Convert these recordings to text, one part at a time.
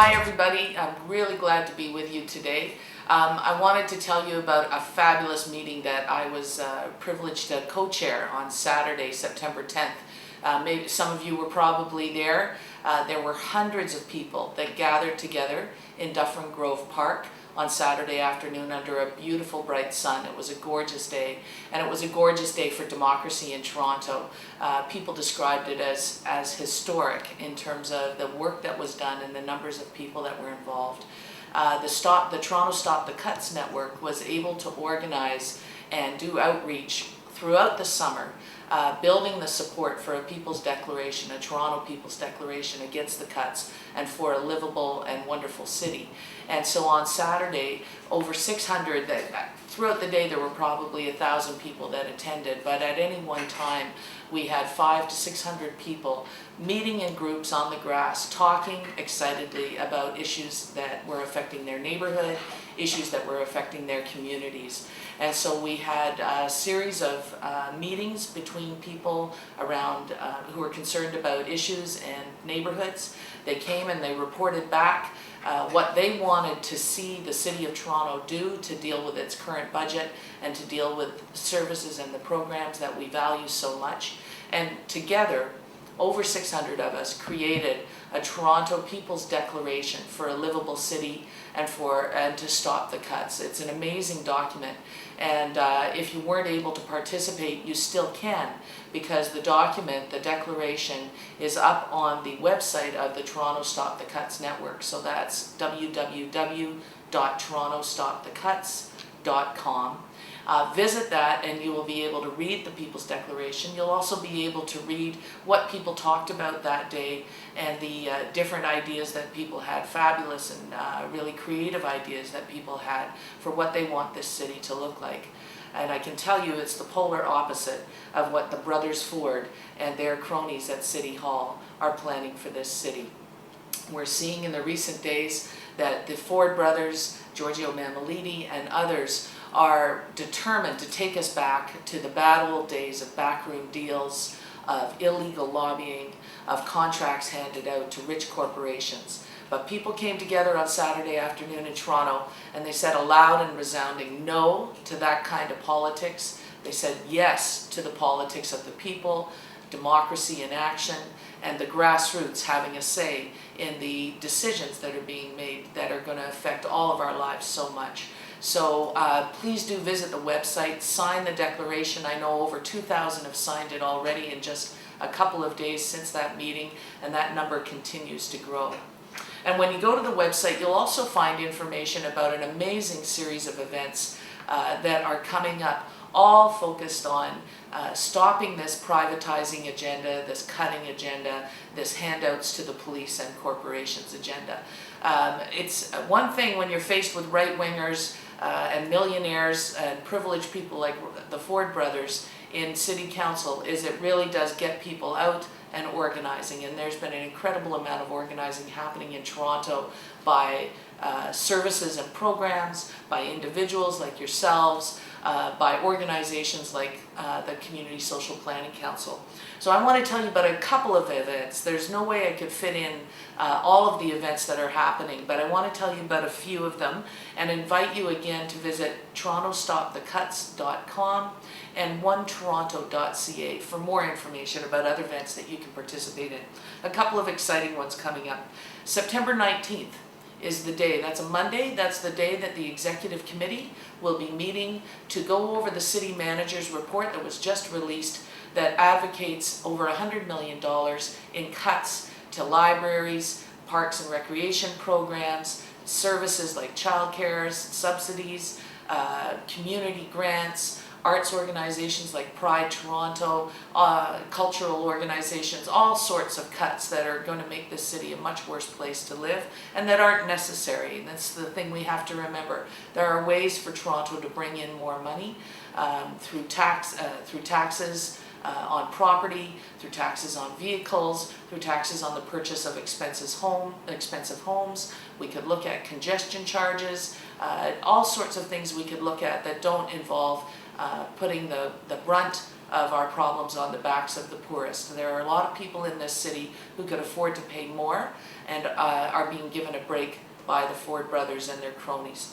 Hi everybody, I'm really glad to be with you today. I wanted to tell you about a fabulous meeting that I was privileged to co-chair on Saturday, September 10th. Maybe some of you were probably there. There were hundreds of people that gathered together in Dufferin Grove Park on Saturday afternoon under a beautiful bright sun. It was a gorgeous day, and it was a gorgeous day for democracy in Toronto. People described it as historic in terms of the work that was done and the numbers of people that were involved. The Toronto Stop the Cuts network was able to organize and do outreach throughout the summer, building the support for a People's Declaration, a Toronto People's Declaration against the cuts and for a livable and wonderful city. And so on Saturday, over 600, throughout the day there were probably 1,000 people that attended, but at any one time we had 500 to 600 people meeting in groups on the grass, talking excitedly about issues that were affecting their neighborhood, issues that were affecting their communities. And so we had a series of meetings between people around who were concerned about issues and neighborhoods. They came and they reported back what they wanted to see the City of Toronto do to deal with its current budget and to deal with services and the programs that we value so much. And together, over 600 of us created a Toronto People's Declaration for a livable city and to stop the cuts. It's an amazing document, and if you weren't able to participate, you still can, because the document, the declaration, is up on the website of the Toronto Stop the Cuts network. So that's www.torontostopthecuts.com. Visit that and you will be able to read the People's Declaration. You'll also be able to read what people talked about that day and the different ideas that people had, fabulous and really creative ideas that people had for what they want this city to look like. And I can tell you it's the polar opposite of what the Brothers Ford and their cronies at City Hall are planning for this city. We're seeing in the recent days that the Ford brothers, Giorgio Mammoliti and others, are determined to take us back to the bad old days of backroom deals, of illegal lobbying, of contracts handed out to rich corporations. But people came together on Saturday afternoon in Toronto and they said a loud and resounding no to that kind of politics. They said yes to the politics of the people, democracy in action, and the grassroots having a say in the decisions that are being made that are going to affect all of our lives so much. So please do visit the website, sign the declaration. I know over 2,000 have signed it already in just a couple of days since that meeting, and that number continues to grow. And when you go to the website, you'll also find information about an amazing series of events that are coming up, all focused on stopping this privatizing agenda, this cutting agenda, this handouts to the police and corporations agenda. It's one thing when you're faced with right-wingers and millionaires and privileged people like the Ford brothers in City Council, is it really does get people out and organizing. And there's been an incredible amount of organizing happening in Toronto by services and programs, by individuals like yourselves, by organizations like the Community Social Planning Council. So I want to tell you about a couple of events. There's no way I could fit in all of the events that are happening, but I want to tell you about a few of them and invite you again to visit torontostopthecuts.com and onetoronto.ca for more information about other events that you can participate in. A couple of exciting ones coming up. September 19th is the day, that's a Monday, that's the day that the Executive Committee will be meeting to go over the City Manager's report that was just released that advocates over $100 million in cuts to libraries, parks and recreation programs, services like childcare, subsidies, community grants, arts organizations like Pride Toronto, cultural organizations, all sorts of cuts that are going to make this city a much worse place to live and that aren't necessary. And that's the thing we have to remember. There are ways for Toronto to bring in more money through taxes on property, through taxes on vehicles, through taxes on the purchase of expensive homes. We could look at congestion charges, all sorts of things we could look at that don't involve putting the brunt of our problems on the backs of the poorest. There are a lot of people in this city who could afford to pay more and are being given a break by the Ford brothers and their cronies.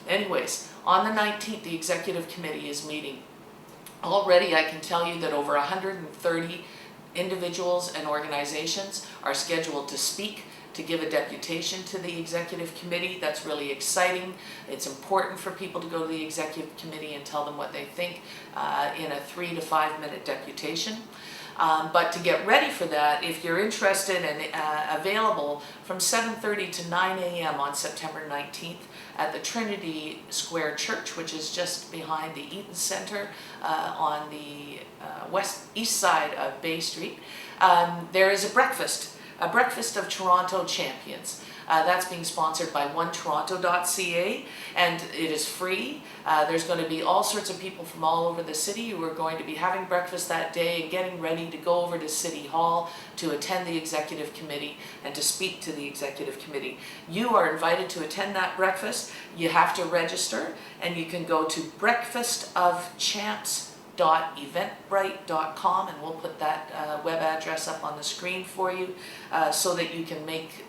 Anyways, on the 19th, the Executive Committee is meeting. Already I can tell you that over 130 individuals and organizations are scheduled to speak, to give a deputation to the Executive Committee. That's really exciting. It's important for people to go to the Executive Committee and tell them what they think in a 3 to 5 minute deputation. But to get ready for that, if you're interested and available, from 7:30 to 9 a.m. on September 19th at the Trinity Square Church, which is just behind the Eaton Center on the east side of Bay Street, there is a breakfast of Toronto champions. That's being sponsored by OneToronto.ca, and it is free. There's going to be all sorts of people from all over the city who are going to be having breakfast that day and getting ready to go over to City Hall to attend the Executive Committee and to speak to the Executive Committee. You are invited to attend that breakfast. You have to register, and you can go to breakfastofchamps.eventbrite.com, and we'll put that web address up on the screen for you so that you can make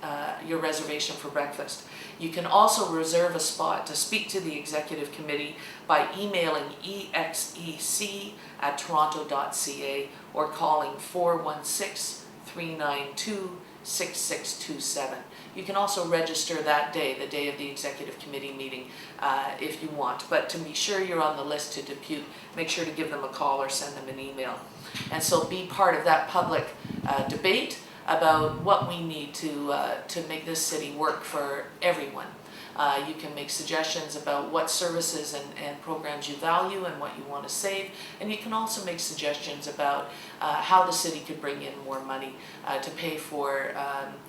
your reservation for breakfast. You can also reserve a spot to speak to the Executive Committee by emailing exec@toronto.ca or calling 416-392-6627. You can also register that day, the day of the Executive Committee meeting, if you want. But to be sure you're on the list to depute, make sure to give them a call or send them an email. And so be part of that public debate about what we need to make this city work for everyone. You can make suggestions about what services and programs you value and what you want to save, and you can also make suggestions about how the city could bring in more money to pay for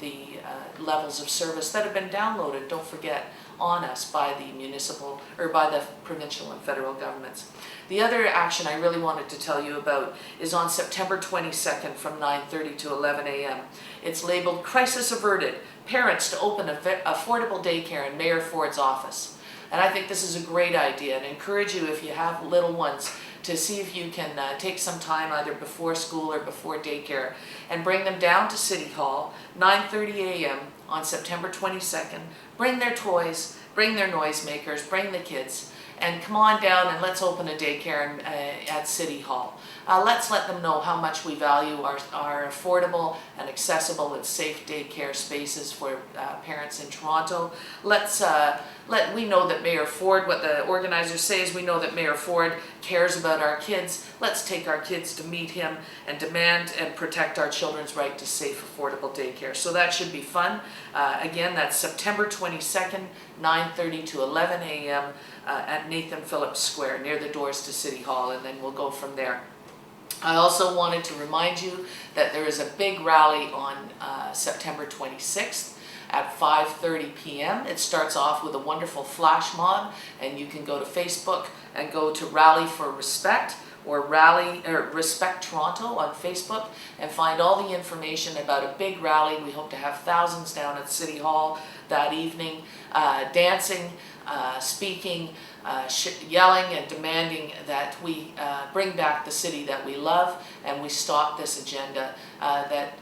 the levels of service that have been downloaded, don't forget, on us by the municipal or by the provincial and federal governments. The other action I really wanted to tell you about is on September 22nd from 9:30 to 11 a.m. It's labeled Crisis Averted, Parents to Open Affordable Daycare in Mayor Ford's Office. And I think this is a great idea, and encourage you, if you have little ones, to see if you can take some time either before school or before daycare and bring them down to City Hall, 9:30 a.m. on September 22nd. Bring their toys, bring their noisemakers, bring the kids, and come on down and let's open a daycare at City Hall. Let's let them know how much we value our affordable and accessible and safe daycare spaces for parents in Toronto. We know that Mayor Ford, what the organizers say is, we know that Mayor Ford cares about our kids. Let's take our kids to meet him and demand and protect our children's right to safe, affordable daycare. So that should be fun. Again, that's September 22nd, 9:30 to 11 a.m. At Nathan Phillips Square, near the doors to City Hall, and then we'll go from there. I also wanted to remind you that there is a big rally on September 26th at 5:30 p.m. It starts off with a wonderful flash mob, and you can go to Facebook and go to Rally for Respect or Respect Toronto on Facebook and find all the information about a big rally. We hope to have thousands down at City Hall that evening, dancing, speaking, yelling and demanding that we bring back the city that we love, and we stop this agenda that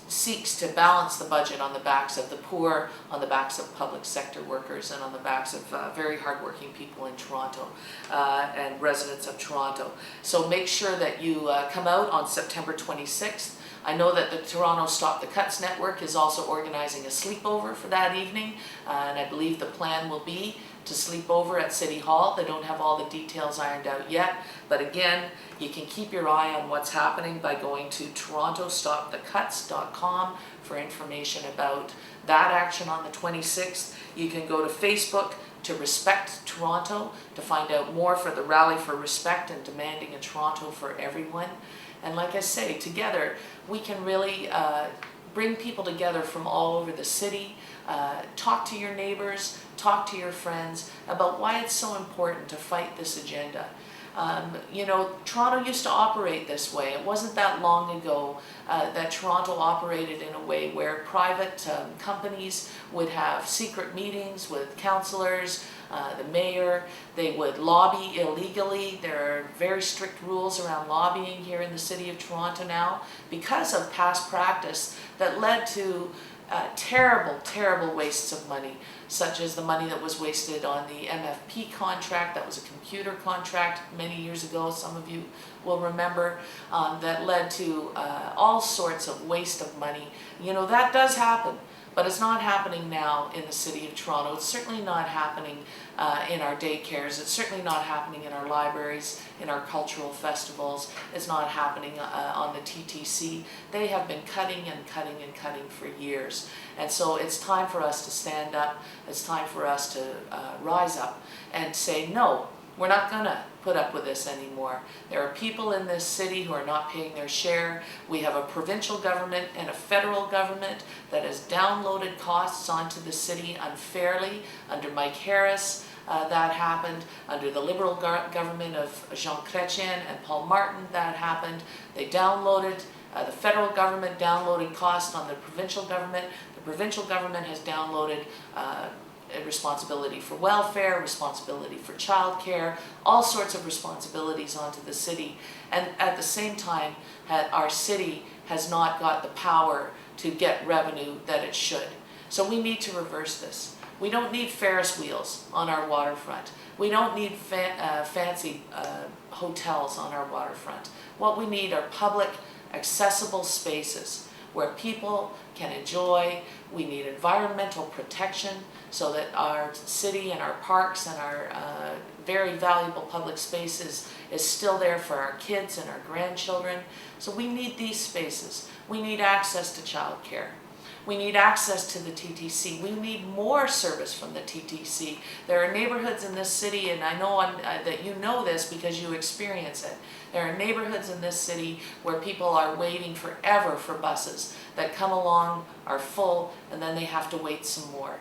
seeks to balance the budget on the backs of the poor, on the backs of public sector workers, and on the backs of very hardworking people in Toronto and residents of Toronto. So make sure that you come out on September 26th. I know that the Toronto Stop the Cuts Network is also organizing a sleepover for that evening, and I believe the plan will be to sleep over at City Hall. They don't have all the details ironed out yet, but again, you can keep your eye on what's happening by going to torontostopthecuts.com for information about that action on the 26th. You can go to Facebook to Respect Toronto to find out more for the Rally for Respect and demanding a Toronto for everyone. And like I say, together we can really bring people together from all over the city. Talk to your neighbors, talk to your friends about why it's so important to fight this agenda. You know, Toronto used to operate this way. It wasn't that long ago that Toronto operated in a way where private companies would have secret meetings with councillors, the mayor. They would lobby illegally. There are very strict rules around lobbying here in the city of Toronto now because of past practice that led to terrible wastes of money, such as the money that was wasted on the MFP contract. That was a computer contract many years ago, some of you will remember, that led to all sorts of waste of money. You know, that does happen, but it's not happening now in the city of Toronto. It's certainly not happening in our daycares. It's certainly not happening in our libraries, in our cultural festivals. It's not happening on the TTC. They have been cutting and cutting for years. And so it's time for us to stand up. It's time for us to rise up and say, no, we're not gonna put up with this anymore. There are people in this city who are not paying their share. We have a provincial government and a federal government that has downloaded costs onto the city unfairly. Under Mike Harris, that happened. Under the Liberal government of Jean Chrétien and Paul Martin, that happened. They downloaded, the federal government downloaded costs on the provincial government. The provincial government has downloaded responsibility for welfare, responsibility for childcare, all sorts of responsibilities onto the city. And at the same time, our city has not got the power to get revenue that it should. So we need to reverse this. We don't need Ferris wheels on our waterfront. We don't need fancy hotels on our waterfront. What we need are public, accessible spaces where people can enjoy. We need environmental protection so that our city and our parks and our very valuable public spaces is still there for our kids and our grandchildren. So we need these spaces. We need access to childcare. We need access to the TTC. We need more service from the TTC. There are neighborhoods in this city, and I know that you know this because you experience it. There are neighborhoods in this city where people are waiting forever for buses that come along, are full, and then they have to wait some more.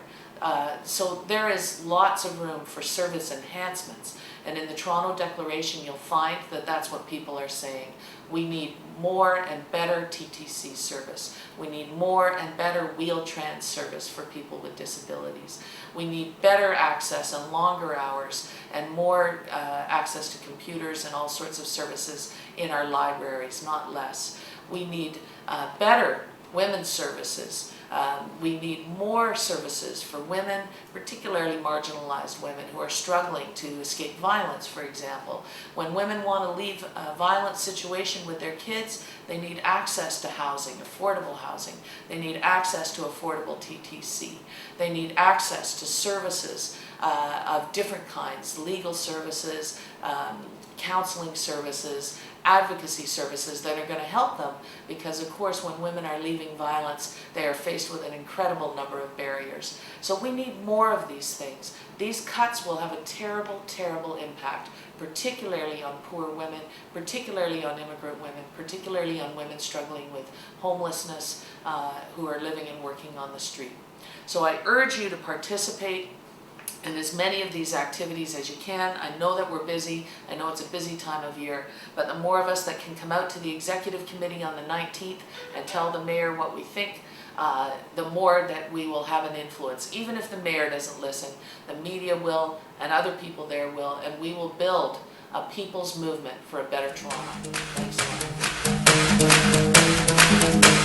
So there is lots of room for service enhancements. And in the Toronto Declaration, you'll find that that's what people are saying. We need more and better TTC service. We need more and better wheel-trans service for people with disabilities. We need better access and longer hours and more access to computers and all sorts of services in our libraries, not less. We need better women's services. We need more services for women, particularly marginalized women who are struggling to escape violence, for example. When women want to leave a violent situation with their kids, they need access to housing, affordable housing. They need access to affordable TTC. They need access to services of different kinds, legal services, counseling services, advocacy services that are going to help them, because of course when women are leaving violence, they are faced with an incredible number of barriers. So we need more of these things. These cuts will have a terrible impact, particularly on poor women, particularly on immigrant women, particularly on women struggling with homelessness who are living and working on the street. So I urge you to participate in as many of these activities as you can. I know that we're busy. I know it's a busy time of year, but the more of us that can come out to the executive committee on the 19th and tell the mayor what we think, the more that we will have an influence. Even if the mayor doesn't listen, the media will, and other people there will, and we will build a people's movement for a better Toronto. Thanks a lot.